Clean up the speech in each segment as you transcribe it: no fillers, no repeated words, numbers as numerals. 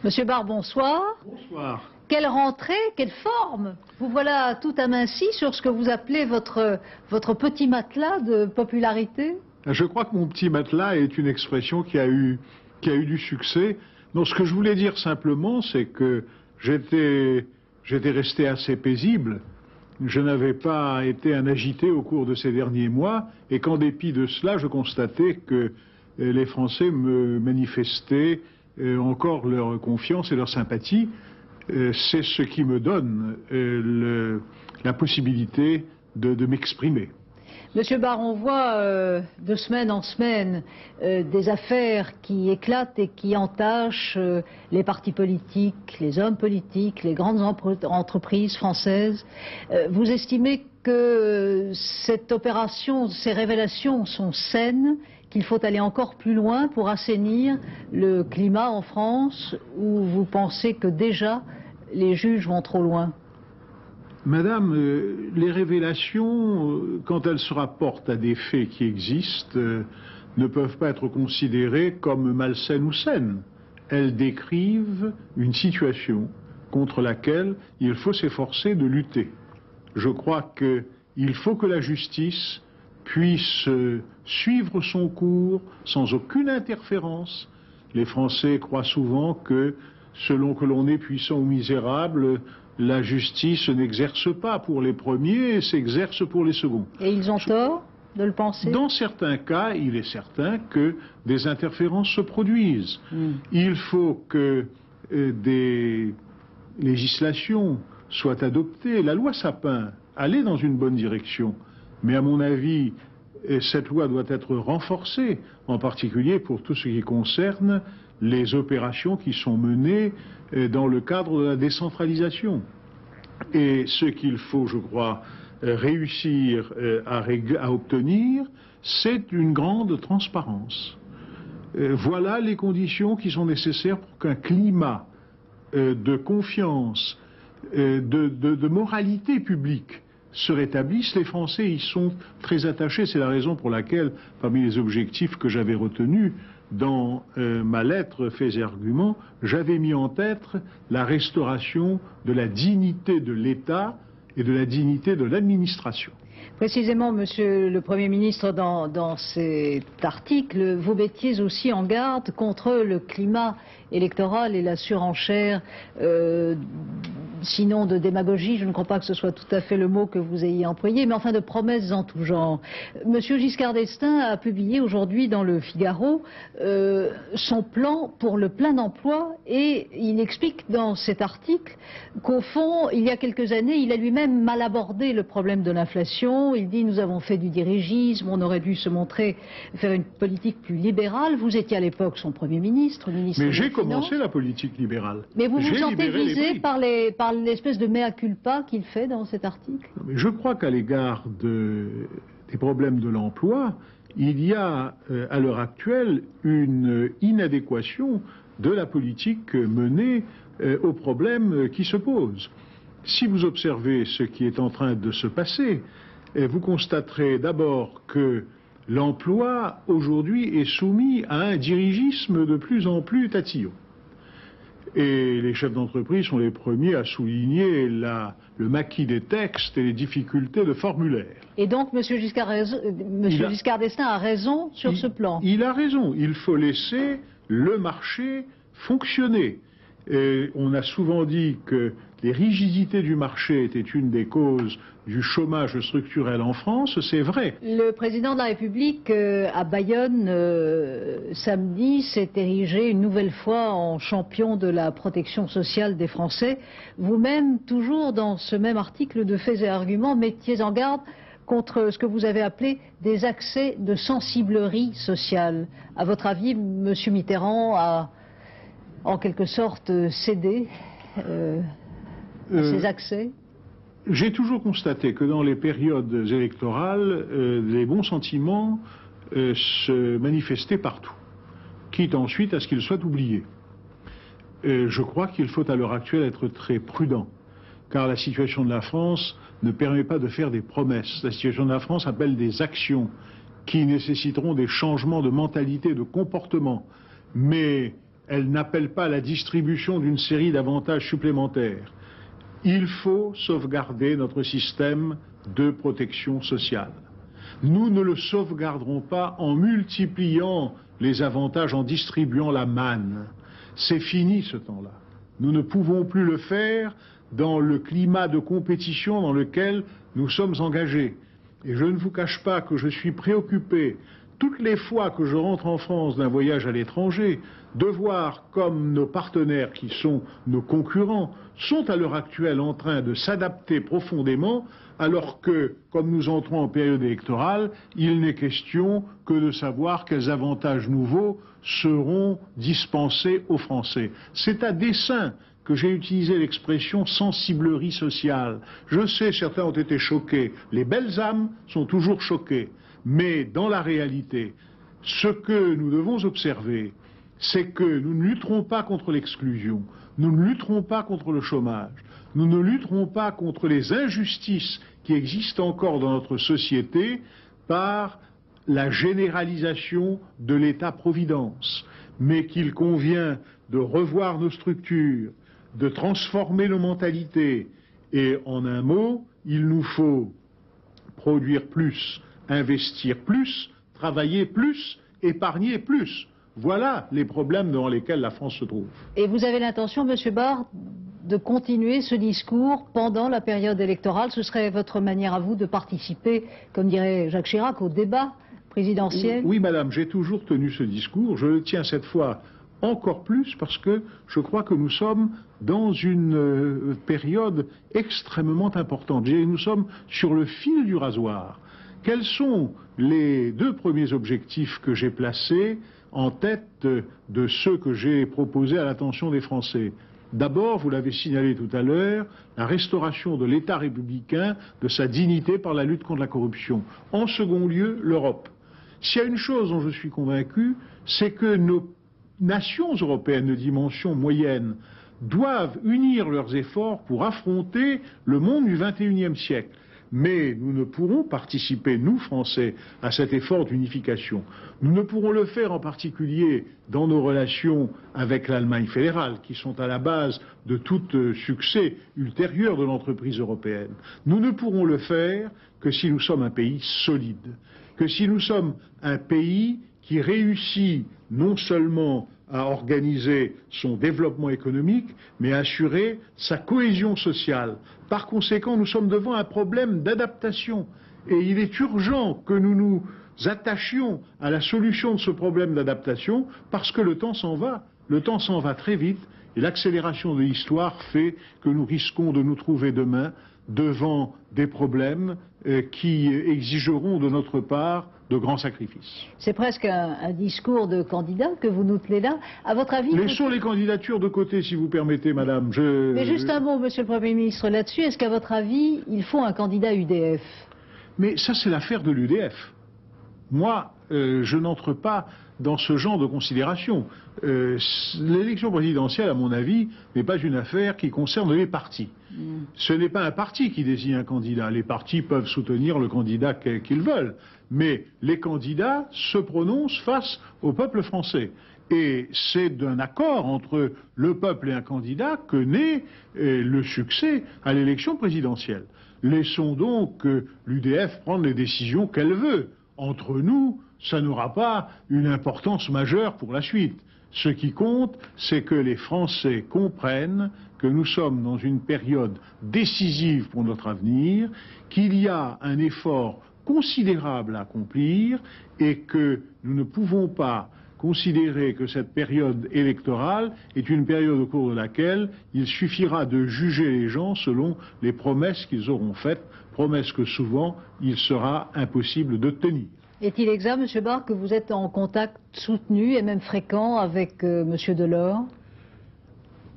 Monsieur Barre, bonsoir. Bonsoir. Quelle rentrée, quelle forme! Vous voilà tout aminci sur ce que vous appelez votre petit matelas de popularité. Je crois que mon petit matelas est une expression qui a eu du succès. Non, ce que je voulais dire simplement, c'est que j'étais resté assez paisible. Je n'avais pas été un agité au cours de ces derniers mois, et qu'en dépit de cela, je constatais que les Français me manifestaient encore leur confiance et leur sympathie. C'est ce qui me donne la possibilité de m'exprimer. Monsieur Barre, on voit de semaine en semaine des affaires qui éclatent et qui entachent les partis politiques, les hommes politiques, les grandes entreprises françaises. Vous estimez que cette opération, ces révélations sont saines, qu'il faut aller encore plus loin pour assainir le climat en France, ou vous pensez que déjà les juges vont trop loin? Madame, les révélations, quand elles se rapportent à des faits qui existent, ne peuvent pas être considérées comme malsaines ou saines. Elles décrivent une situation contre laquelle il faut s'efforcer de lutter. Je crois qu'il faut que la justice puisse suivre son cours sans aucune interférence. Les Français croient souvent que, selon que l'on est puissant ou misérable, la justice n'exerce pas pour les premiers et s'exerce pour les seconds. Et ils ont tort de le penser? Dans certains cas, il est certain que des interférences se produisent. Il faut que des législations soient adoptées. La loi Sapin allait dans une bonne direction, mais à mon avis, cette loi doit être renforcée, en particulier pour tout ce qui concerne les opérations qui sont menées dans le cadre de la décentralisation. Et ce qu'il faut, je crois, réussir à obtenir, c'est une grande transparence. Voilà les conditions qui sont nécessaires pour qu'un climat de confiance, de moralité publique se rétablisse. Les Français y sont très attachés. C'est la raison pour laquelle, parmi les objectifs que j'avais retenus dans ma lettre Faits et Arguments, j'avais mis en tête la restauration de la dignité de l'État et de la dignité de l'administration. Précisément, Monsieur le Premier ministre, dans cet article, vous mettiez aussi en garde contre le climat électoral et la surenchère, sinon de démagogie, je ne crois pas que ce soit tout à fait le mot que vous ayez employé, mais enfin de promesses en tout genre. Monsieur Giscard d'Estaing a publié aujourd'hui dans le Figaro son plan pour le plein emploi, et il explique dans cet article qu'au fond, il y a quelques années, il a lui-même mal abordé le problème de l'inflation. Il dit: nous avons fait du dirigisme, on aurait dû se montrer faire une politique plus libérale. Vous étiez à l'époque son Premier ministre, ministre Mais des j'ai Finances. Commencé la politique libérale. Mais vous vous sentez visé par l'espèce de mea culpa qu'il fait dans cet article? Mais je crois qu'à l'égard des problèmes de l'emploi, il y a à l'heure actuelle une inadéquation de la politique menée aux problèmes qui se posent. Si vous observez ce qui est en train de se passer, vous constaterez d'abord que l'emploi aujourd'hui est soumis à un dirigisme de plus en plus tatillon. Et les chefs d'entreprise sont les premiers à souligner le maquis des textes et les difficultés de formulaire. Et donc M. Giscard d'Estaing a raison sur ce plan? Il a raison. Il faut laisser le marché fonctionner. Et on a souvent dit que les rigidités du marché étaient une des causes du chômage structurel en France. C'est vrai. Le président de la République à Bayonne samedi s'est érigé une nouvelle fois en champion de la protection sociale des Français. Vous-même, toujours dans ce même article de Faits et Arguments, mettiez en garde contre ce que vous avez appelé des accès de sensiblerie sociale. À votre avis, M. Mitterrand a en quelque sorte cédé à ces accès? J'ai toujours constaté que dans les périodes électorales, les bons sentiments se manifestaient partout, quitte ensuite à ce qu'ils soient oubliés. Je crois qu'il faut à l'heure actuelle être très prudent, car la situation de la France ne permet pas de faire des promesses. La situation de la France appelle des actions qui nécessiteront des changements de mentalité, de comportement. Mais elle n'appelle pas la distribution d'une série d'avantages supplémentaires. Il faut sauvegarder notre système de protection sociale. Nous ne le sauvegarderons pas en multipliant les avantages, en distribuant la manne. C'est fini ce temps-là. Nous ne pouvons plus le faire dans le climat de compétition dans lequel nous sommes engagés. Et je ne vous cache pas que je suis préoccupé, toutes les fois que je rentre en France d'un voyage à l'étranger, de voir comme nos partenaires, qui sont nos concurrents, sont à l'heure actuelle en train de s'adapter profondément, alors que, comme nous entrons en période électorale, il n'est question que de savoir quels avantages nouveaux seront dispensés aux Français. C'est à dessein que j'ai utilisé l'expression sensiblerie sociale. Je sais, certains ont été choqués. Les belles âmes sont toujours choquées. Mais dans la réalité, ce que nous devons observer, c'est que nous ne lutterons pas contre l'exclusion, nous ne lutterons pas contre le chômage, nous ne lutterons pas contre les injustices qui existent encore dans notre société par la généralisation de l'État-providence, mais qu'il convient de revoir nos structures, de transformer nos mentalités, et en un mot, il nous faut produire plus, investir plus, travailler plus, épargner plus. Voilà les problèmes devant lesquels la France se trouve. Et vous avez l'intention, Monsieur Barre, de continuer ce discours pendant la période électorale? Ce serait votre manière à vous de participer, comme dirait Jacques Chirac, au débat présidentiel? Oui, madame, j'ai toujours tenu ce discours. Je le tiens cette fois encore plus parce que je crois que nous sommes dans une période extrêmement importante. Nous sommes sur le fil du rasoir. Quels sont les deux premiers objectifs que j'ai placés en tête de ceux que j'ai proposés à l'attention des Français? D'abord, vous l'avez signalé tout à l'heure, la restauration de l'État républicain, de sa dignité par la lutte contre la corruption. En second lieu, l'Europe. S'il y a une chose dont je suis convaincu, c'est que nos nations européennes de dimension moyenne doivent unir leurs efforts pour affronter le monde du XXIe siècle. Mais nous ne pourrons participer, nous Français, à cet effort d'unification. Nous ne pourrons le faire en particulier dans nos relations avec l'Allemagne fédérale, qui sont à la base de tout succès ultérieur de l'entreprise européenne. Nous ne pourrons le faire que si nous sommes un pays solide, que si nous sommes un pays qui réussit non seulement à organiser son développement économique, mais à assurer sa cohésion sociale. Par conséquent, nous sommes devant un problème d'adaptation. Et il est urgent que nous nous attachions à la solution de ce problème d'adaptation, parce que le temps s'en va. Le temps s'en va très vite, et l'accélération de l'histoire fait que nous risquons de nous trouver demain devant des problèmes qui exigeront de notre part de grands sacrifices. C'est presque un discours de candidat que vous nous tenez là. À votre avis... Laissons les candidatures de côté, si vous permettez, madame. Mais juste un mot, monsieur le Premier ministre, là-dessus. Est-ce qu'à votre avis, il faut un candidat UDF? Mais ça, c'est l'affaire de l'UDF. Moi, je n'entre pas dans ce genre de considération. L'élection présidentielle, à mon avis, n'est pas une affaire qui concerne les partis. Ce n'est pas un parti qui désigne un candidat. Les partis peuvent soutenir le candidat qu'ils veulent. Mais les candidats se prononcent face au peuple français. Et c'est d'un accord entre le peuple et un candidat que naît le succès à l'élection présidentielle. Laissons donc l'UDF prendre les décisions qu'elle veut. Entre nous, ça n'aura pas une importance majeure pour la suite. Ce qui compte, c'est que les Français comprennent que nous sommes dans une période décisive pour notre avenir, qu'il y a un effort considérable à accomplir et que nous ne pouvons pas considérer que cette période électorale est une période au cours de laquelle il suffira de juger les gens selon les promesses qu'ils auront faites, promesses que souvent il sera impossible de tenir. Est-il exact, M. Barre, que vous êtes en contact soutenu et même fréquent avec M. Delors?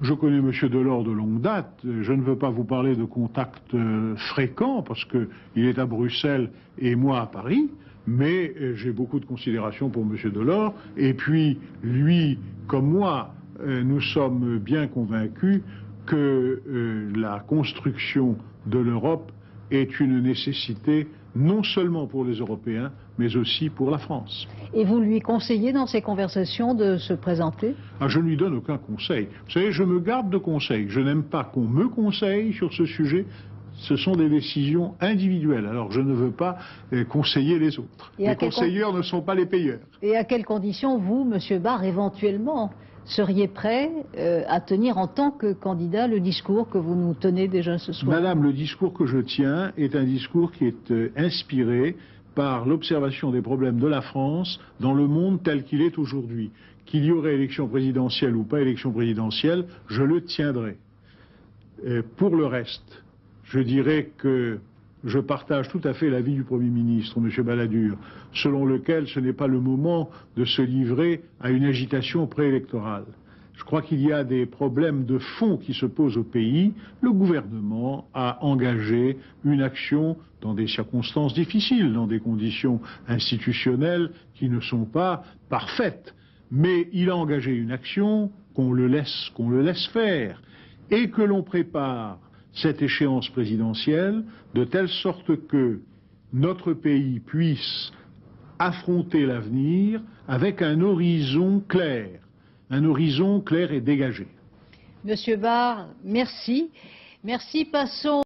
Je connais M. Delors de longue date. Je ne veux pas vous parler de contacts fréquents parce qu'il est à Bruxelles et moi à Paris. Mais j'ai beaucoup de considération pour M. Delors. Et puis, lui, comme moi, nous sommes bien convaincus que la construction de l'Europe est une nécessité non seulement pour les Européens, mais aussi pour la France. Et vous lui conseillez dans ces conversations de se présenter? Je ne lui donne aucun conseil. Vous savez, je me garde de conseils. Je n'aime pas qu'on me conseille sur ce sujet. Ce sont des décisions individuelles. Alors je ne veux pas conseiller les autres. Les conseilleurs ne sont pas les payeurs. Et à quelles conditions vous, M. Barre, éventuellement, seriez prêt à tenir en tant que candidat le discours que vous nous tenez déjà ce soir? Madame, le discours que je tiens est un discours qui est inspiré par l'observation des problèmes de la France dans le monde tel qu'il est aujourd'hui. Qu'il y aurait élection présidentielle ou pas élection présidentielle, je le tiendrai. Pour le reste, je dirais que je partage tout à fait l'avis du Premier ministre, M. Balladur, selon lequel ce n'est pas le moment de se livrer à une agitation préélectorale. Je crois qu'il y a des problèmes de fond qui se posent au pays. Le gouvernement a engagé une action dans des circonstances difficiles, dans des conditions institutionnelles qui ne sont pas parfaites. Mais il a engagé une action qu'on le laisse faire et que l'on prépare cette échéance présidentielle de telle sorte que notre pays puisse affronter l'avenir avec un horizon clair et dégagé. Monsieur Barre, merci. Merci, passons